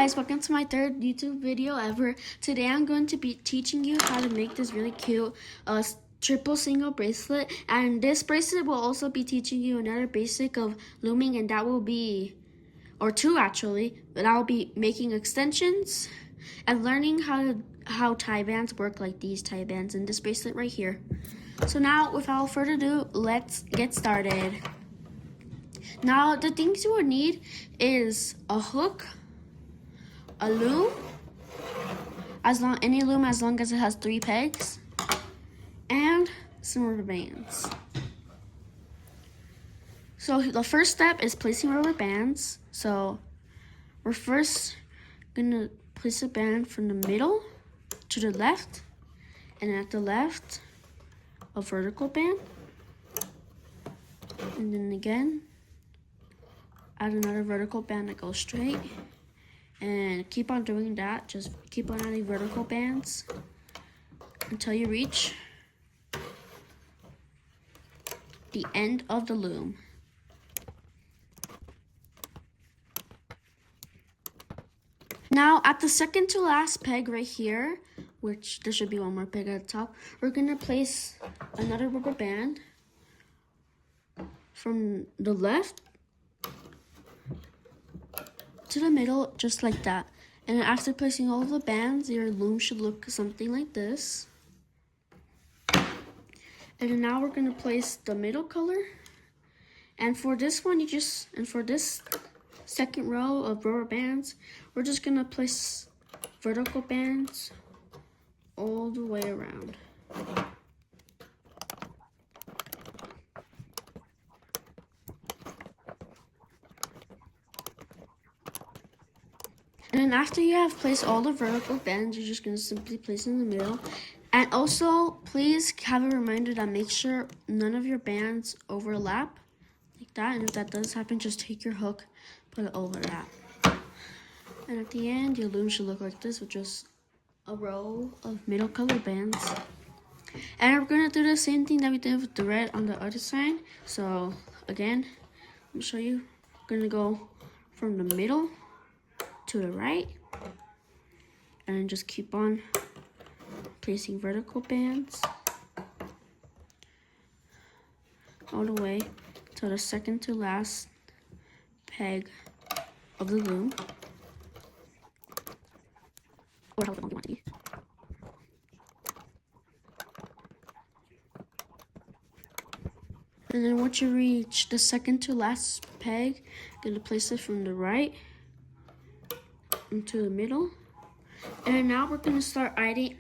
guys, welcome to my third YouTube video ever. Today I'm going to be teaching you how to make this really cute triple single bracelet, and this bracelet will also be teaching you another basic of looming, and that will be, or two actually, but I'll be making extensions and learning how tie bands work, like these tie bands in this bracelet right here. So now, without further ado, let's get started. Now, the things you will need is a hook, a loom, any loom as long as it has 3 pegs, and some rubber bands. So the first step is placing rubber bands. So we're first gonna place a band from the middle to the left, and at the left, a vertical band, and then again, add another vertical band that goes straight, and keep on doing that. Just keep on adding vertical bands until you reach the end of the loom. Now at the second to last peg right here, which there should be one more peg at the top, we're gonna place another rubber band from the left to the middle, just like that. And after placing all of the bands, your loom should look something like this. And then now we're gonna place the middle color. And for this one, for this second row of rubber bands, we're just gonna place vertical bands all the way around. And then after you have placed all the vertical bands, you're just going to simply place in the middle. And also, please have a reminder that make sure none of your bands overlap like that. And if that does happen, just take your hook, put it over that. And at the end, your loom should look like this with just a row of middle color bands. And we're going to do the same thing that we did with the red on the other side. So again, let me show you. We're going to go from the middle to the right, and just keep on placing vertical bands all the way to the second to last peg of the loom, or however long you want it to be. And then once you reach the second to last peg, you're gonna place it from the right into the middle. And now we're going to start adding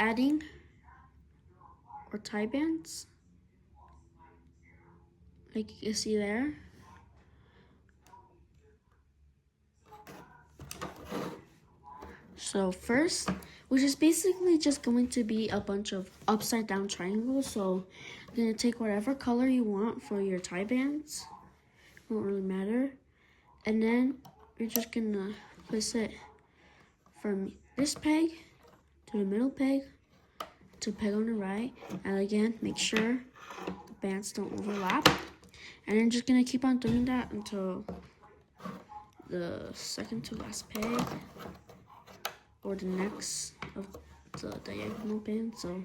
our tie bands, like you can see there. So first, which is basically just going to be a bunch of upside down triangles. So you're going to take whatever color you want for your tie bands, it won't really matter, and then you're just going to place it from this peg to the middle peg to peg on the right, and again, make sure the bands don't overlap. And then just gonna keep on doing that until the second to last peg or the next of the diagonal band. So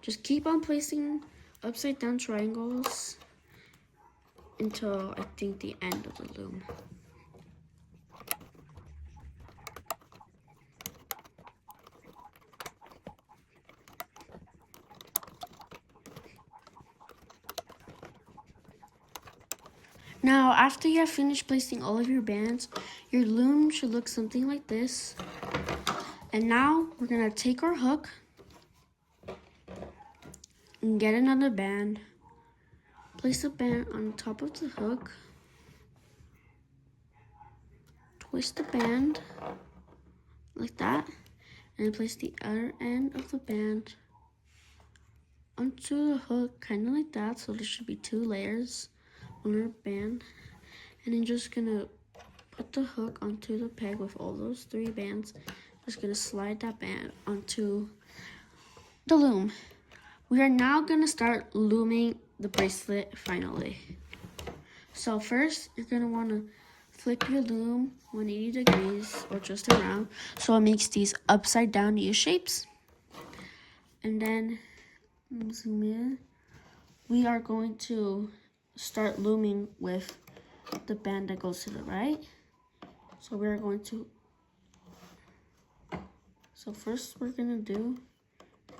just keep on placing upside down triangles until I think the end of the loom. Now, after you have finished placing all of your bands, your loom should look something like this. And now we're gonna take our hook and get another band, place a band on top of the hook, twist the band like that, and place the other end of the band onto the hook, kind of like that. So there should be 2 layers on our band, and then just gonna put the hook onto the peg with all those 3 bands. Just gonna slide that band onto the loom. We are now gonna start looming the bracelet finally. So first, you're gonna wanna flip your loom 180 degrees or just around so it makes these upside down U shapes. And then zoom in. We are going to start looming with the band that goes to the right. So we're going to, first we're gonna do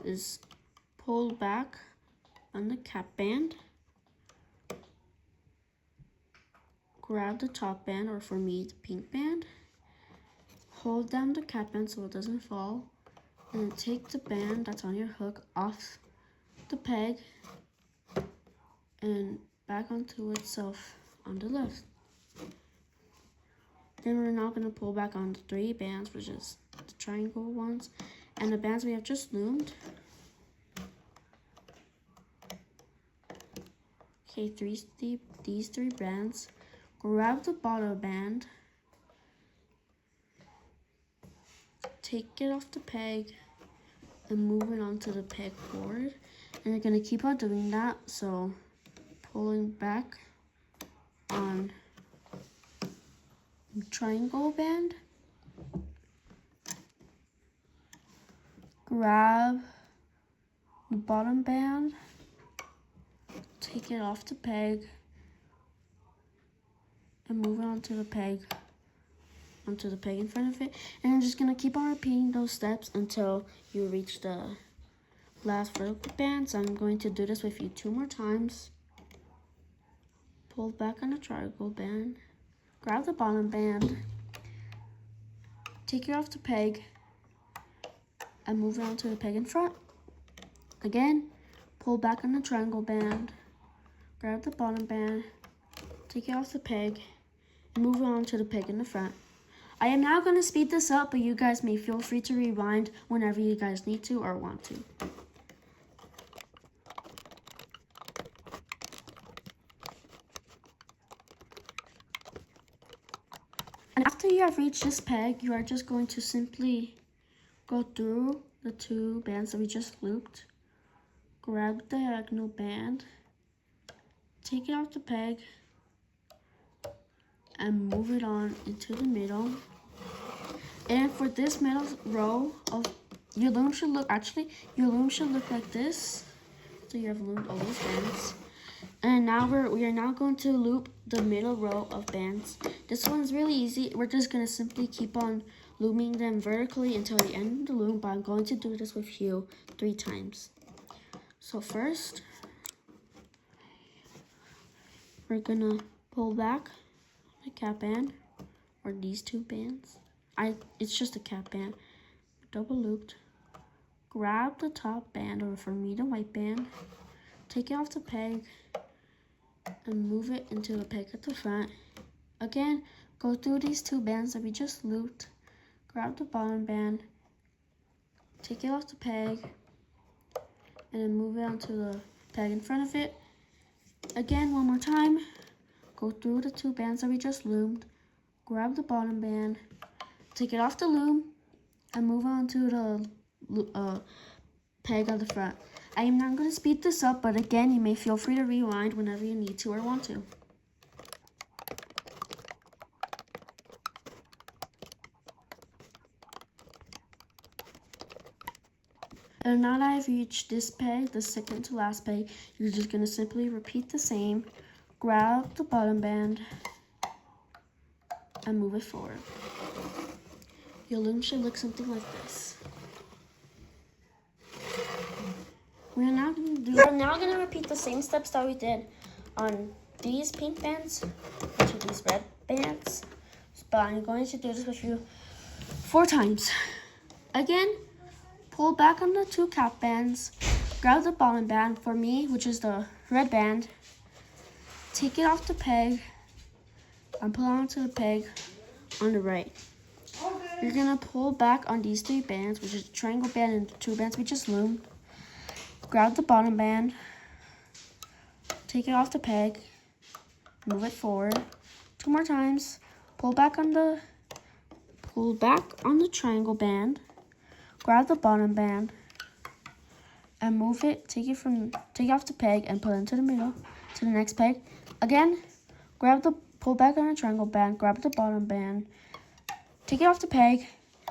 is pull back on the cap band, grab the top band, or for me the pink band, hold down the cap band so it doesn't fall, and then take the band that's on your hook off the peg and back onto itself on the left. Then we're now going to pull back on the 3 bands, which is the triangle ones, and the bands we have just loomed. Okay, these 3 bands. Grab the bottom band, take it off the peg, and move it onto the pegboard. And you're going to keep on doing that, so pulling back on triangle band, grab the bottom band, take it off the peg, and move it onto the peg in front of it. And you're just gonna keep on repeating those steps until you reach the last vertical band. So I'm going to do this with you 2 more times. Pull back on the triangle band, grab the bottom band, take it off the peg, and move it onto the peg in front. Again, pull back on the triangle band, grab the bottom band, take it off the peg, and move it onto the peg in the front. I am now going to speed this up, but you guys may feel free to rewind whenever you guys need to or want to. And after you have reached this peg, you are just going to simply go through the 2 bands that we just looped, grab the diagonal band, take it off the peg, and move it on into the middle. And for this middle row of your loom should look like this. So you have loomed all those bands. And now we are now going to loop the middle row of bands. This one's really easy. We're just going to simply keep on looming them vertically until the end of the loom, but I'm going to do this with you 3 times. So first, we're going to pull back the cap band, or these 2 bands. It's just a cap band, double looped. Grab the top band, or for me the white band, take it off the peg, and move it into the peg at the front. Again, go through these 2 bands that we just looped, grab the bottom band, take it off the peg, and then move it onto the peg in front of it. Again, one more time, go through the 2 bands that we just loomed, grab the bottom band, take it off the loom, and move on to the peg on the front. I am not going to speed this up, but again, you may feel free to rewind whenever you need to or want to. And now that I've reached this peg, the second to last peg, you're just going to simply repeat the same. Grab the bottom band and move it forward. Your loom should look something like this. We're now going to repeat the same steps that we did on these pink bands to these red bands, but I'm going to do this with you 4 times. Again, pull back on the 2 cap bands, grab the bottom band, for me, which is the red band, take it off the peg, and pull onto the peg on the right. You're going to pull back on these 3 bands, which is the triangle band and the 2 bands we just loomed. Grab the bottom band, take it off the peg, move it forward 2 more times. Pull back on the triangle band, grab the bottom band, and move it. Take it off the peg and put it into the middle to the next peg. Again, grab the pull back on a triangle band, grab the bottom band, take it off the peg,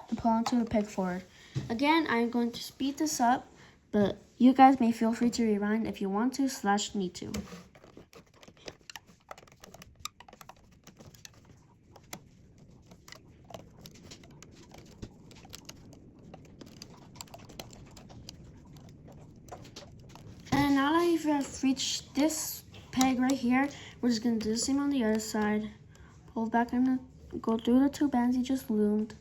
and pull onto the peg forward. Again, I'm going to speed this up, but you guys may feel free to rewind if you want to / need to. And now that you've reached this peg right here, we're just going to do the same on the other side. Pull back and go through the 2 bands you just loomed.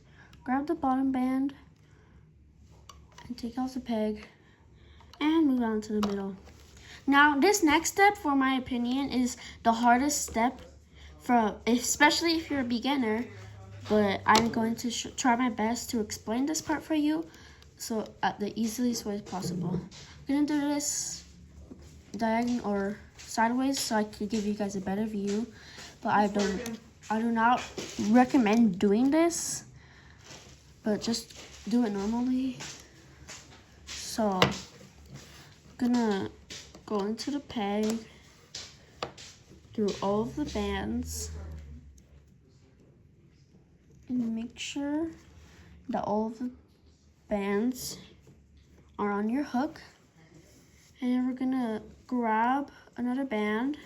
Grab the bottom band and take off the peg and move on to the middle. Now, this next step, for my opinion, is the hardest step, especially if you're a beginner, but I'm going to try my best to explain this part for you so at the easiest way possible. I'm going to do this diagonal or sideways so I can give you guys a better view, but I do not recommend doing this, but just do it normally. So I'm gonna go into the peg through all of the bands and make sure that all of the bands are on your hook. And then we're gonna grab another band,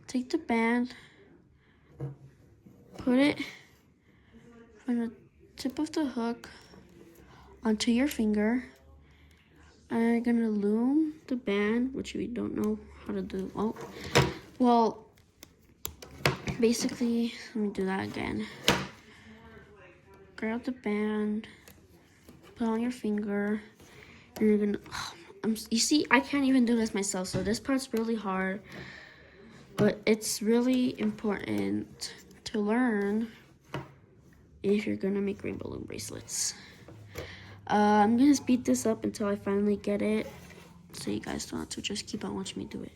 take the band, put it from the tip of the hook onto your finger, and you're gonna loom the band, which we don't know how to do. Oh, well, basically, let me do that again. Grab the band, put on your finger, and you're gonna, you see, I can't even do this myself, so this part's really hard, but it's really important to learn if you're gonna make rainbow loom bracelets. I'm gonna speed this up until I finally get it, so you guys don't have to just keep on watching me do it.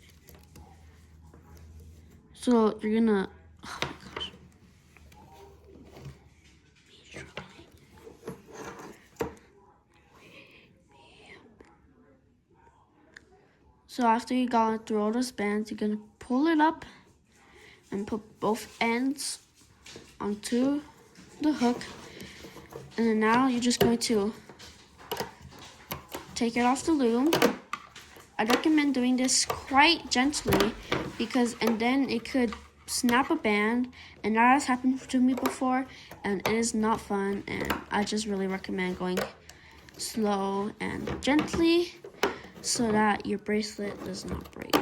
So you're gonna, oh my gosh. So after you got through all those bands, you're gonna pull it up and put both ends onto the hook. And then now you're just going to take it off the loom. I recommend doing this quite gently and then it could snap a band, and that has happened to me before and it is not fun, and I just really recommend going slow and gently so that your bracelet does not break.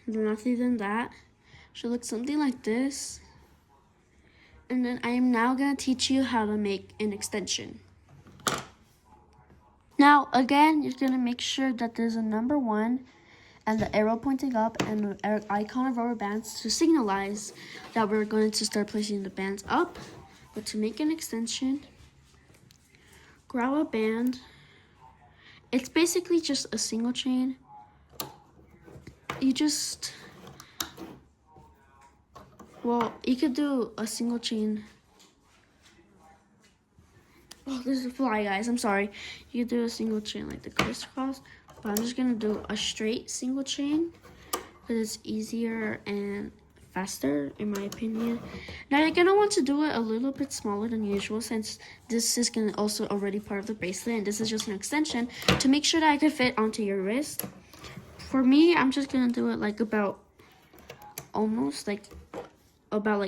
And then after that, should look something like this. And then I am now going to teach you how to make an extension. Now, again, you're going to make sure that there's a number 1 and the arrow pointing up and the icon of rubber bands to signalize that we're going to start placing the bands up. But to make an extension, grab a band. It's basically just a single chain. You could do a single chain. Oh, there's a fly, guys. I'm sorry. You could do a single chain like the crisscross, but I'm just gonna do a straight single chain because it's easier and faster, in my opinion. Now you're gonna want to do it a little bit smaller than usual, since this is gonna also already part of the bracelet, and this is just an extension to make sure that I could fit onto your wrist. For me, I'm just gonna do it like about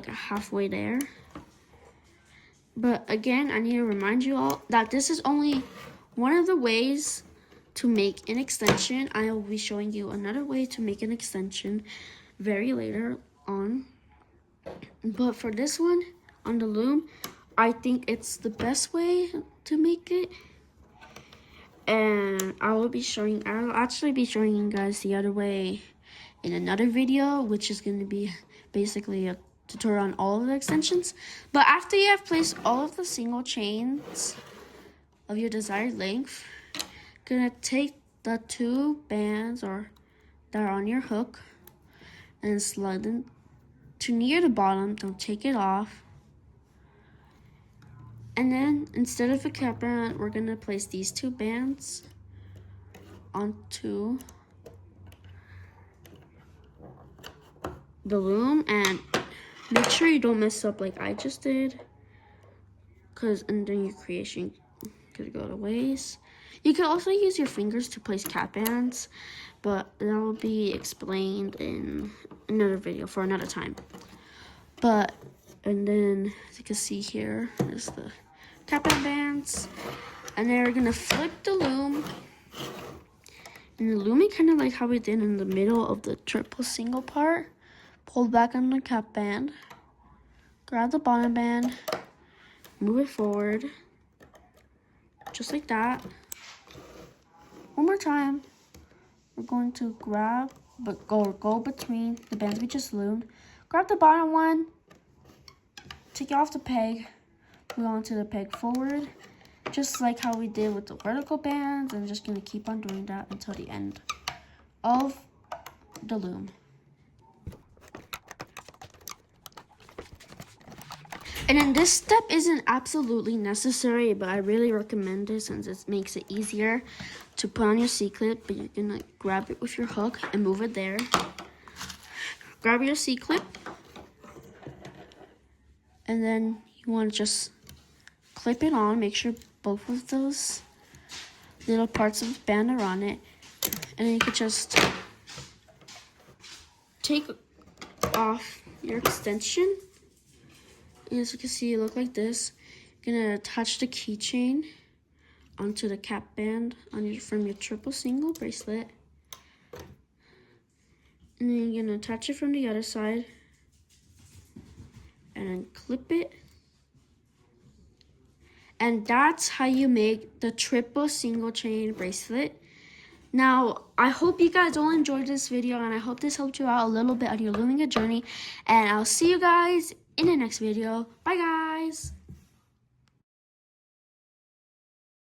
halfway there. But again, I need to remind you all that this is only one of the ways to make an extension. I will be showing you another way to make an extension very later on. But for this one, on the loom, I think it's the best way to make it. And I'll actually be showing you guys the other way in another video, which is going to be basically to turn on all of the extensions. But after you have placed all of the single chains of your desired length, you're gonna take the 2 bands that are on your hook and slide them to near the bottom. Don't take it off. And then instead of a cap band, we're gonna place these 2 bands onto the loom, and make sure you don't mess up like I just did, and then your creation could go to waste. You can also use your fingers to place cap bands, but that will be explained in another video for another time. And then as you can see here is the cap bands, and then we're gonna flip the loom. And the looming kind of like how we did in the middle of the triple single part. Pull back on the cap band, grab the bottom band, move it forward, just like that. One more time. We're going to grab, but go between the bands we just loomed. Grab the bottom one, take it off the peg, move on to the peg forward, just like how we did with the vertical bands. I'm just gonna keep on doing that until the end of the loom. And then this step isn't absolutely necessary, but I really recommend it since it makes it easier to put on your C-clip. But you're gonna grab it with your hook and move it there. Grab your C-clip, and then you want to just clip it on. Make sure both of those little parts of the band are on it, and then you can just take off your extension. As you can see, it looks like this. You're gonna attach the keychain onto the cap band from your triple single bracelet, and then you're gonna attach it from the other side, and then clip it. And that's how you make the triple single chain bracelet. Now, I hope you guys all enjoyed this video, and I hope this helped you out a little bit on your looming journey. And I'll see you guys in the next video. Bye, guys.